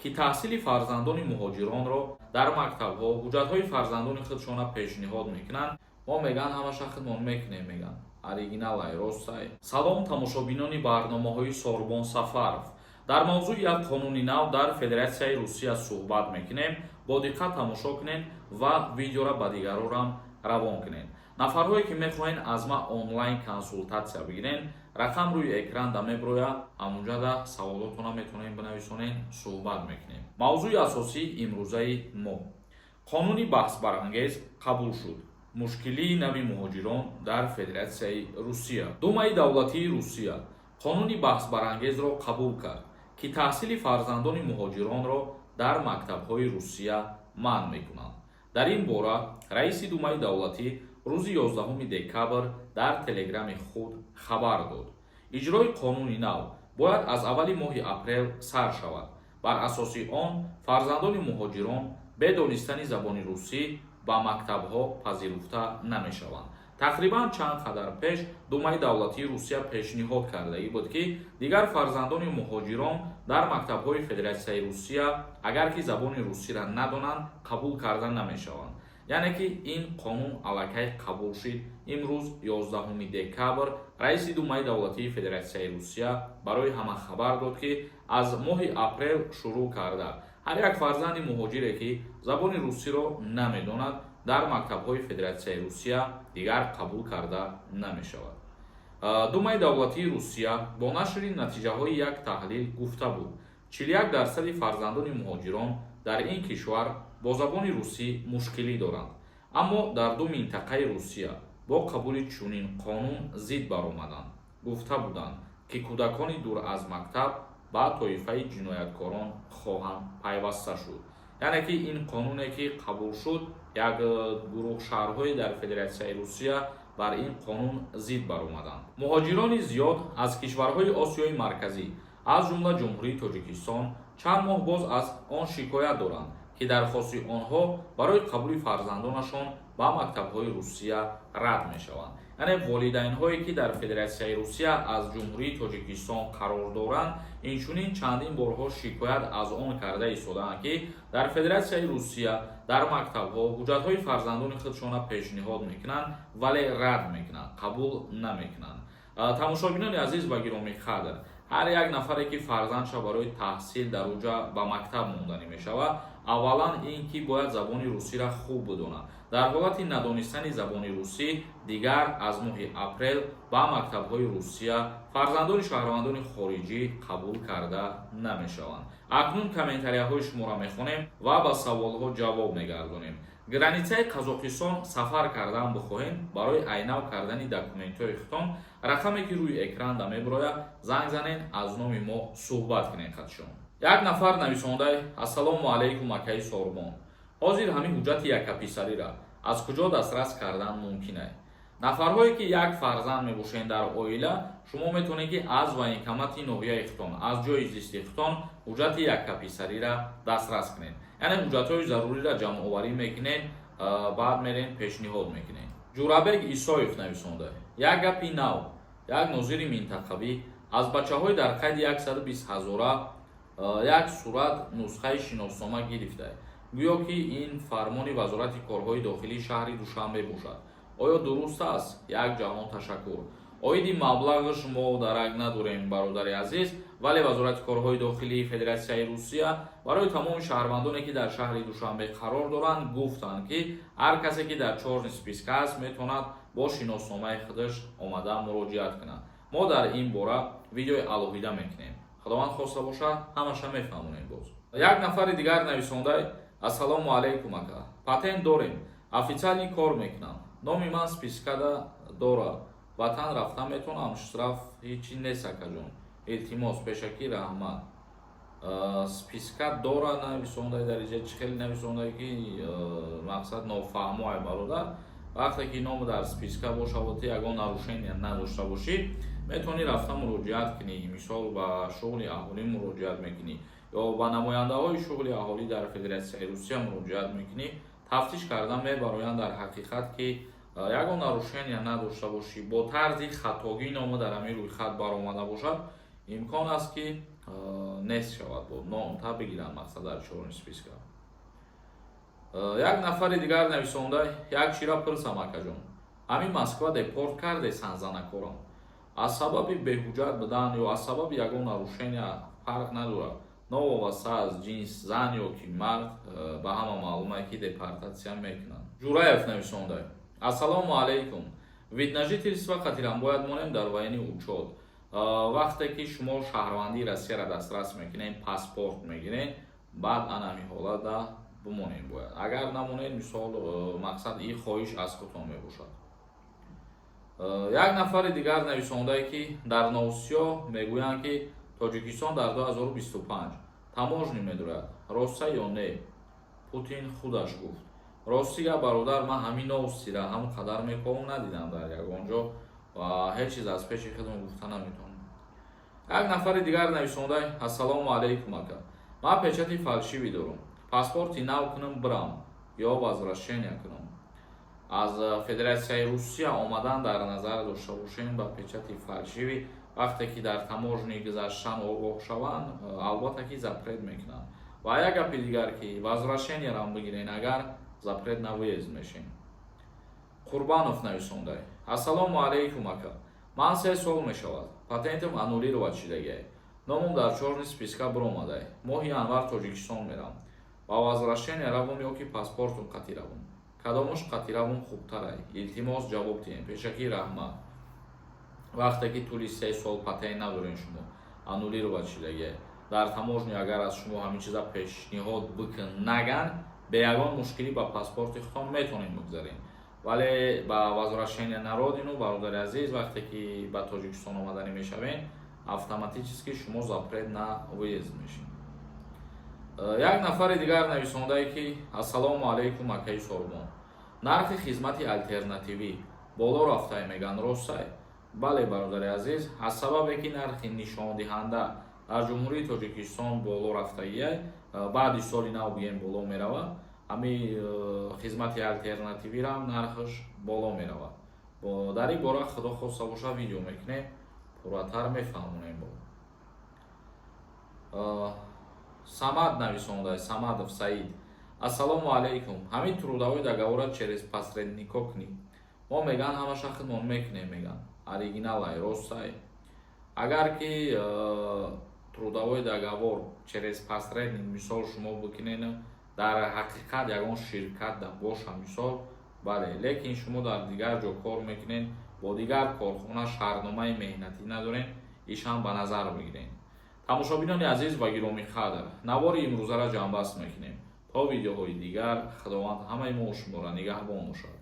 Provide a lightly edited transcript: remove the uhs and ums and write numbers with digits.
ки таҳсили фарзандони муҳоҷиронро дар мактабҳо ҳуҷҷатҳои фарзандони худшона пешниҳод мекунанд. мо меган ҳамаша хидмат мекунем, меган оригиналай ростай. Салом тамошобинони барномаҳои Сорбон Сафаров. дар мавзӯи як қонуни нав дар Федератсияи Русия суҳбат мекунем. бо диққат тамошо кунед ва видеоро ба дигарорам равон кунед. нафарҳое ки мехоҳед аз ма онлайн консултатсия бигирен, рақам рӯи экран да меброя, ҳамунҷа да саволотона метавонед бинависонед, суҳбат мекунем. мавзӯи асосии имрӯзаи мо қонуни баҳсбарангез қабул шуд. мушкилии нави муҳоҷирон дар Федератсияи Русия. Думаи давлатии Русия қонуни баҳсбарангезро қабул кард, ки таҳсили фарзандони муҳоҷиронро дар мактабҳои Русия манъ мекунанд. дар ин бора раиси Думаи давлатӣ рӯзи 11 декабр дар телеграми худ хабар дод. иҷрои қонуни нав бояд аз аввали моҳи апрел сар шавад. бар асоси он фарзандони муҳоҷирон бе донистани забони русӣ ба мактабҳо пазируфта намешаванд. тақрибан чанд қадар пеш Думаи давлатии Русия пешниҳод кардагӣ буд, ки дигар фарзандони муҳоҷирон дар мактабҳои Федератсияи Русия агар ки забони русиро надонанд, қабул карда намешаванд. яъне ки ин қонун аллакай қабул шид. имрӯз 11 декабр раиси Думаи давлатии Федератсияи Русия барои ҳама хабар дод, ки аз моҳи апрел шурӯъ карда ҳар як фарзанди муҳоҷире ки забони русиро намедонад, дар мактабҳои Федератсияи Русия дигар қабул карда намешавад. Думаи давлатии Русия бо нашри натиҷаҳои як таҳлил гуфта буд, 41% фарзандони муҳоҷирон дар ин кишвар бо забони русӣ мушкилӣ доранд. аммо дар ду минтақаи Русия бо қабули чунин қонун зид баромаданд. гуфта буданд, ки кӯдакони дур аз мактаб ба тоифаи ҷинояткорон хоҳанд пайваста шуд. яъне ки ин қонуне ки қабул шуд, як гурӯҳ шаҳрҳои дар Федератсияи Русия бар ин қонун зид баромаданд. муҳоҷирони зиёд аз кишварҳои Осиёи марказӣ, аз ҷумла ҷумҳурии Тоҷикистон, чанд моҳ боз аз он шикоят доранд, ки дархости онҳо барои қабули фарзандонашон ба мактабҳои Русия рад мешаванд. яъне волидайнҳое ки дар Федератсияи Русия аз ҷумҳурии Тоҷикистон қарор доранд, инчунин чандин борҳо шикоят аз он карда истодаанд, ки дар Федератсияи Русия дар мактабҳо ҳуҷҷатҳои фарзандони худшона пешниҳод мекунанд, вале рад мекунанд, қабул намекунанд. тамошобинони азиз ва гиромии қадр, ҳар як нафаре ки фарзандша барои таҳсил дар уҷа ба мактаб монданӣ мешавад, аввалан ин ки бояд забони русиро хуб бидонад. дар ҳолати надонистани забони русӣ дигар аз моҳи апрел ба мактабҳои Русия фарзандони шаҳрвандони хориҷӣ қабул карда намешаванд. акнун комментарияҳои шуморо мехонем ва ба саволҳо ҷавоб мегардонем. границаи Қазоқистон сафар кардан бихоҳем, барои айнав кардани документҳои худтон рақаме ки рӯи экран да меброя занг занед, аз номи мо суҳбат кунед хатшон. як нафар нависондаи: ассалому алайкум акаи Сорбон, ҳозир ҳамин ҳуҷҷати якаписарира аз куҷо дастрас кардан мумкин аст? нафарҳое ки як фарзанд мебошед дар оила, шумо метавонед ки аз военкомати ноҳияи хутон, аз ҷои зисти хутон ҳуҷҷати якаписарира дастрас кунед. яъне ҳуҷҷатҳои заруриро ҷамъоварӣ мекунед, баъд мерен пешниҳод мекунед. ҷурабек Исоев нависонда: як гапи нав, як нозири минтақавӣ аз бачаҳои дар қайди 120 000 як сурат нусхаи шиноснома гирифтааст. гӯё ки ин фармони вазорати корҳои дохилии шаҳри Душанбе бошад. оё дуруст аст? як ҷаҳон ташаккур. оиди маблағаш мо дарак надорем, бародари азиз, вале вазорати корҳои дохилии Федератсияи Русия барои тамоми шаҳрвандоне ки дар шаҳри Душанбе қарор доранд гуфтанд, ки ҳар касе ки дар чорни списка аст метавонад бо шиносномаи худаш омада муроҷиат кунад. мо дар ин бора видеои алоҳида мекунем. худованд хоста бошад, ҳамаша мефаҳмонем. боз як нафари дигар нависонда: ассалому алайкум ака, патент дорем, официалӣ кор мекунам, номи ман спискада дора, ватан рафта метавонам, штраф ҳечи нест акаҷон, илтимос, пешакӣ раҳмат. списка дора нависондаи дар иҷа, чӣ хеле нависондаи ки мақсад нофаҳмоай бародар. вақте ки ном дар списка боша ва ту ягон нарушение надошта бошӣ, метавонӣ рафта муроҷиат кунӣ. мисол ба шуғли аҳолӣ муроҷиат мекунӣ ё ба намояндаҳои шуғли аҳолӣ дар Федератсияи Русия муроҷиат мекунӣ. тафтиш карда мебароянд дар ҳақиқат ки ягон нарушение надошта бошӣ, бо тарзи хатогӣ нома дар ҳамин рӯйхат баромада бошад, имкон аст ки нест шавад бо номта бигиранд мақсад дар чорум списка. Як нафари дигар нависонда як чира пирсам акаҷон ҳамин Москва депорт карде санзанакорам аз сабаби беҳуҷҷат будан ё аз сабаби ягон нарушения фарқ надорад нововаста аз ҷинс зан ё ки мард ба ҳама маълуме ки депортатсия мекунанд. Ҷураев нависонда ассалому алайкум ведь на жительство қатирам бояд монем дар вайни учёт вақте ки шумо шаҳрвандии Россияро дастрас мекунем паспорт мегирем баъд анами ҳолата бимонем бояд агар намонед мисол мақсад ин хоҳиш аз худтон мебошад. Як нафари дигар нависондае ки дар Новсиё мегӯянд ки Тоҷикистон дар 2025 таможнӣ медорад роста ё не? Путин худаш гуфт ростия бародар ман ҳамин Новсиро ҳам қадар мекоҳам надидам дар ягон ҷо ва ҳеҷ чиз аз пеши худам гуфта наметавонам. Як нафари дигар нависондае ассалому алайкум ака ман печати фалшивӣ дорам паспорти нав кунам бирам ё возвращение кунам. Аз Федератсияи Русия омадан дар назар дошта бошем ба печати фалшивӣ вақте ки дар таможнӣ гузаштан огоҳ шаванд албатта ки запрет мекунанд ва як гапи дигар ки возвращениерам бигирен агар запрет на выезд мешем. Қурбанов нависондае ассалому алайкум ака ман 3 сол мешавад патентам аннулировать шудагиаст номам дар чорни списка биромадааст моҳи январ Тоҷикистон мерам ба возвращение равам ё ки паспортум қатӣ равам кадомаш қатӣ равам хубтарай илтимос ҷавоб диҳем пешакӣ раҳмат. Вақте ки тӯли 3 сол патент надорем шумо аннулировать шудагиаст дар таможня агар аз шумо ҳамин чиза пешниҳод наган бе ягон мушкилӣ ба паспорти худтон метавонед бигзаред вале ба возвращение народину бародари азиз вақте ки ба Тоҷикистон омаданӣ мешавем автоматически шумо запрет на выезд мешед. Як нафари дигар нависондае ки ассалому алайкум акаи Сормон нархи хизмати алтернативӣ боло рафтае меган ростае? Бале бародари азиз аз сабабе ки нархи нишондиҳанда дар ҷумҳурии Тоҷикистон боло рафтагиаст баъди соли нав бием боло меравад ҳами хизмати алтернативиро нархаш боло меравад. Дар ин бора худо хоста боша видео мекунем пурратар мефаҳмонем. Самад нависондае Самадов Саид ассалому алайкум ҳамин трудовой договора через посредников кунӣ мо меган ҳамаша худмон мекунем меган оригиналай ростае? Агар ки трудовой договор через посредник мисол шумо бикунед дар ҳақиқат ягон ширкат да боша мисол бале лекин шумо дар дигар ҷо кор мекунед бо дигар корхона шаҳрномаи меҳнатӣ надорен ишам ба назар бигиред. Тамошобинони азиз ва гироми қадр навори имрӯзаро ҷамъбаст мекунем то видеоҳои дигар худованд ҳамаи мо шуморо нигаҳбон бошад.